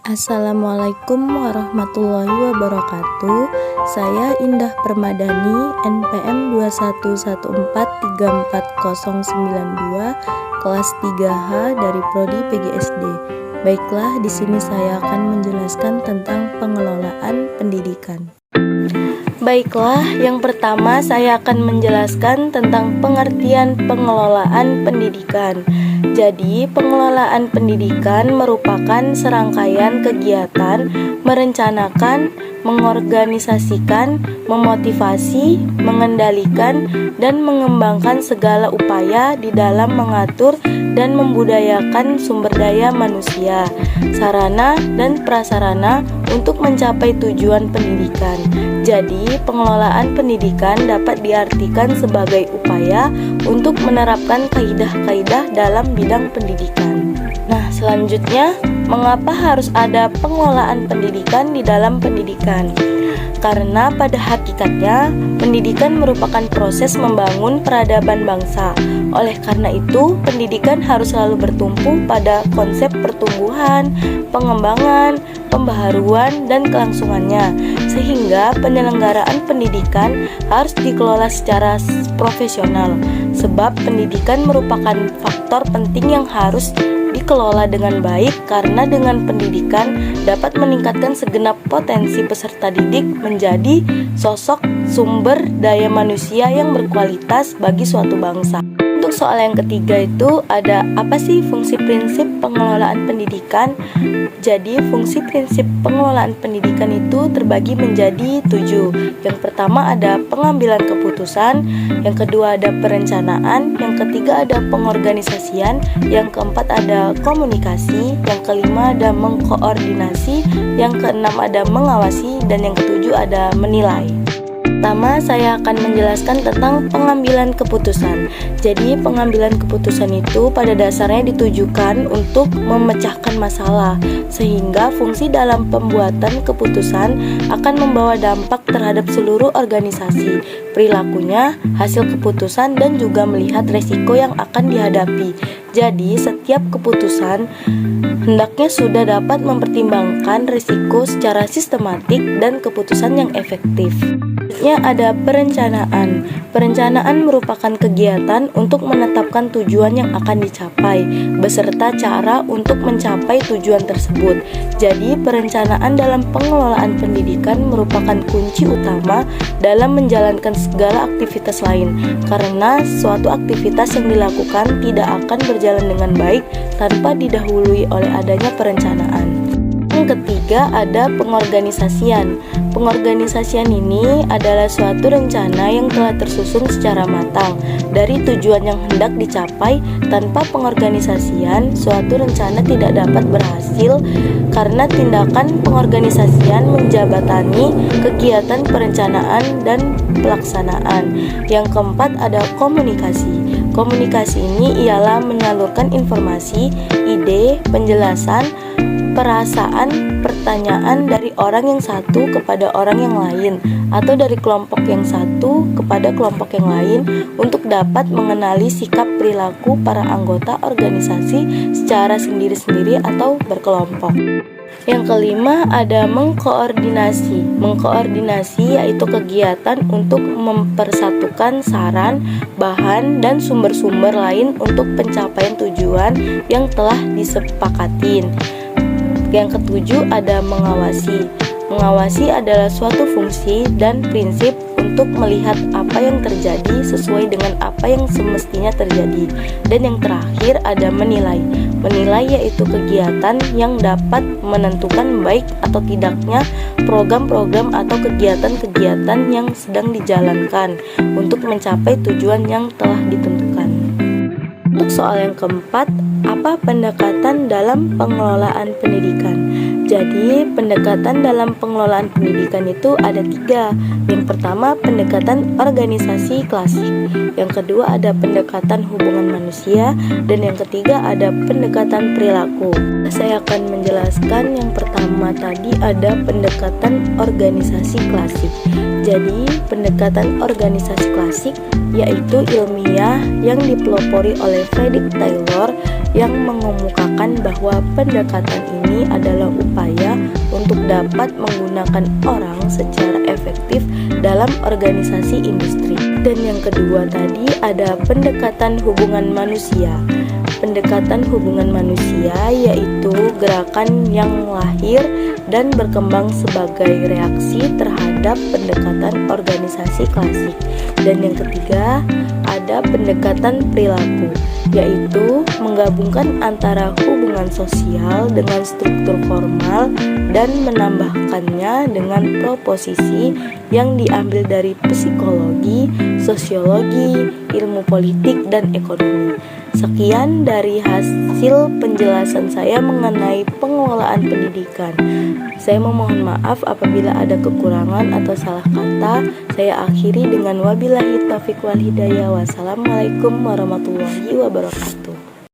Assalamualaikum warahmatullahi wabarakatuh. Saya Indah Permadani, NPM 2114340092, kelas 3H dari Prodi PGSD. Baiklah, di sini saya akan menjelaskan tentang pengelolaan pendidikan. Baiklah, yang pertama saya akan menjelaskan tentang pengertian pengelolaan pendidikan. Jadi, pengelolaan pendidikan merupakan serangkaian kegiatan merencanakan, mengorganisasikan, memotivasi, mengendalikan, dan mengembangkan segala upaya di dalam mengatur dan membudayakan sumber daya manusia, sarana dan prasarana untuk mencapai tujuan pendidikan. Jadi, pengelolaan pendidikan dapat diartikan sebagai upaya untuk menerapkan kaidah-kaidah dalam bidang pendidikan. Nah, selanjutnya, mengapa harus ada pengelolaan pendidikan di dalam pendidikan? Karena pada hakikatnya, pendidikan merupakan proses membangun peradaban bangsa. Oleh karena itu, pendidikan harus selalu bertumpu pada konsep pertumbuhan, pengembangan, pembaharuan, dan kelangsungannya, sehingga penyelenggaraan pendidikan harus dikelola secara profesional, sebab pendidikan merupakan faktor penting yang harus dikelola dengan baik, karena dengan pendidikan dapat meningkatkan segenap potensi peserta didik menjadi sosok sumber daya manusia yang berkualitas bagi suatu bangsa. Untuk soal yang ketiga itu ada apa sih fungsi prinsip pengelolaan pendidikan? Jadi fungsi prinsip pengelolaan pendidikan itu terbagi menjadi 7. Yang pertama ada pengambilan keputusan, yang kedua ada perencanaan, yang ketiga ada pengorganisasian, yang keempat ada komunikasi, yang kelima ada mengkoordinasi, yang keenam ada mengawasi, dan yang ketujuh ada menilai. Pertama, saya akan menjelaskan tentang pengambilan keputusan. Jadi, pengambilan keputusan itu pada dasarnya ditujukan untuk memecahkan masalah, sehingga fungsi dalam pembuatan keputusan akan membawa dampak terhadap seluruh organisasi, perilakunya, hasil keputusan, dan juga melihat resiko yang akan dihadapi. Jadi, setiap keputusan hendaknya sudah dapat mempertimbangkan risiko secara sistematik dan keputusan yang efektif. Selanjutnya ada perencanaan. Perencanaan merupakan kegiatan untuk menetapkan tujuan yang akan dicapai, beserta cara untuk mencapai tujuan tersebut. Jadi, perencanaan dalam pengelolaan pendidikan merupakan kunci utama dalam menjalankan segala aktivitas lain, karena suatu aktivitas yang dilakukan tidak akan berjalan dengan baik tanpa didahului oleh adanya perencanaan. Yang ketiga ada pengorganisasian. Pengorganisasian ini adalah suatu rencana yang telah tersusun secara matang dari tujuan yang hendak dicapai. Tanpa pengorganisasian, suatu rencana tidak dapat berhasil karena tindakan pengorganisasian menjabatani kegiatan perencanaan dan pelaksanaan. Yang keempat ada komunikasi. Komunikasi ini ialah menyalurkan informasi, ide, penjelasan, perasaan, pertanyaan dari orang yang satu kepada orang yang lain, atau dari kelompok yang satu kepada kelompok yang lain, untuk dapat mengenali sikap perilaku para anggota organisasi secara sendiri-sendiri atau berkelompok. Yang kelima ada mengkoordinasi. Mengkoordinasi yaitu kegiatan untuk mempersatukan saran, bahan, dan sumber-sumber lain untuk pencapaian tujuan yang telah disepakatin. Yang ketujuh ada mengawasi. Mengawasi adalah suatu fungsi dan prinsip untuk melihat apa yang terjadi sesuai dengan apa yang semestinya terjadi. Dan yang terakhir ada menilai. Menilai yaitu kegiatan yang dapat menentukan baik atau tidaknya program-program atau kegiatan-kegiatan yang sedang dijalankan untuk mencapai tujuan yang telah ditentukan. Untuk soal yang keempat, apa pendekatan dalam pengelolaan pendidikan? Jadi, pendekatan dalam pengelolaan pendidikan itu ada 3. Yang pertama, pendekatan organisasi klasik. Yang kedua, ada pendekatan hubungan manusia. Dan yang ketiga, ada pendekatan perilaku. Saya akan menjelaskan yang pertama tadi ada pendekatan organisasi klasik. Jadi, pendekatan organisasi klasik yaitu ilmiah yang dipelopori oleh Frederick Taylor yang mengemukakan bahwa pendekatan ini adalah upaya untuk dapat menggunakan orang secara efektif dalam organisasi industri. Dan yang kedua tadi ada pendekatan hubungan manusia. Pendekatan hubungan manusia yaitu gerakan yang lahir dan berkembang sebagai reaksi terhadap pendekatan organisasi klasik. Dan yang ketiga ada pendekatan perilaku, yaitu menggabungkan antara hubungan sosial dengan struktur formal dan menambahkannya dengan proposisi yang diambil dari psikologi, sosiologi, ilmu politik, dan ekonomi. Sekian dari hasil penjelasan saya mengenai pengelolaan pendidikan. Saya memohon maaf apabila ada kekurangan atau salah kata. Saya akhiri dengan wabillahi taufiq wal hidayah. Wassalamualaikum warahmatullahi wabarakatuh.